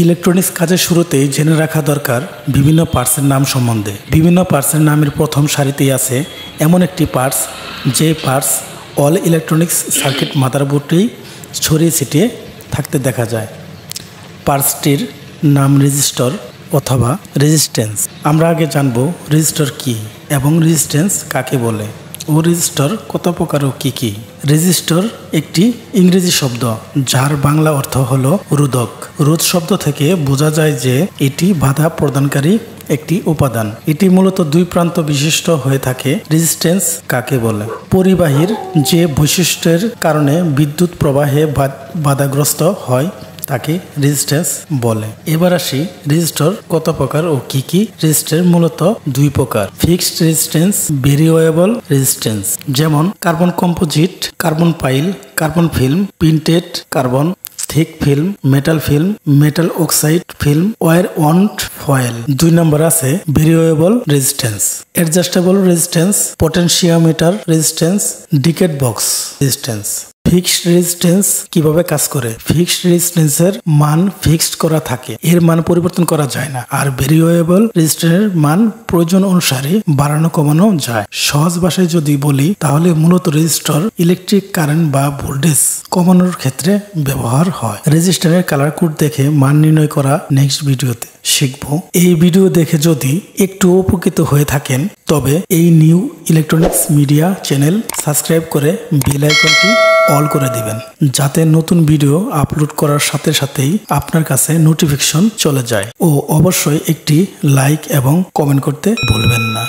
Electronics কাজের শুরুতেই জেনে রাখা দরকার বিভিন্ন পার্টসের নাম সম্বন্ধে। বিভিন্ন পার্টসের নামের প্রথম সারিতেই আছে এমন একটি পার্টস যে পার্টস অল ইলেকট্রনিক্স সার্কিট মাদারবোর্ডেই ছড়িয়ে ছিটিয়ে থাকতে দেখা যায়। পার্টসটির নাম রেজিস্টর অথবা রেজিস্ট্যান্স। আমরা আগে জানব রেজিস্টর কী এবং রেজিস্ট্যান্স কাকে বলে ও রেজিস্টর কত প্রকার ও কী কী। রেজিস্টর একটি ইংরেজি শব্দ যার বাংলা অর্থ হলো রোধক। রোধ শব্দ থেকে বোঝা যায় যে এটি বাধা প্রদানকারী একটি উপাদান। এটি মূলত দুই প্রান্ত বিশিষ্ট হয়ে থাকে। রেজিস্ট্যান্স কাকে বলে? পরিবাহীর যে বৈশিষ্ট্যের কারণে বিদ্যুৎ প্রবাহে বাধাগ্রস্ত হয় তাকে রেজিস্ট্যান্স বলে। এবার আসি রেজিস্টর কত প্রকার ও কি কি। রেজিস্টর মূলত দুই প্রকার, ফিক্সড রেজিস্ট্যান্স, ভেরিয়েবল রেজিস্ট্যান্স। যেমন carbon composite, carbon pile, carbon film, printed carbon, thick film, metal oxide film, wire wound foil. 2 number আছে variable resistance, adjustable resistance, potentiometer resistance, decade box resistance. Fixed resistance কিভাবে কাজ করে? Fixed রেজিস্ট্যান্সের মান fixed করা থাকে, এর মান পরিবর্তন করা যায় না। আর ভেরিয়েবল রেজিস্ট্যান্সের মান প্রয়োজন অনুসারে বাড়ানো কমানো যায়। সহজ ভাষায় যদি বলি তাহলে মূলত রেজিস্টর ইলেকট্রিক কারেন্ট বা ভোল্টেজ কমানোর ক্ষেত্রে ব্যবহার হয়। রেজিস্ট্যান্সের কালার কোড দেখে মান নির্ণয় করা নেক্সট ভিডিওতে শিখবো। এই ভিডিও দেখে যদি একটু উপকৃত হয়ে থাকেন তবে এই new electronics media channel subscribe করে বেল আইকনটি অল করে দিবেন, যাতে নতুন ভিডিও আপলোড করার সাথে সাথেই আপনার কাছে নোটিফিকেশন চলে যায়। ও অবশ্যই একটি লাইক এবং কমেন্ট করতে ভুলবেন না।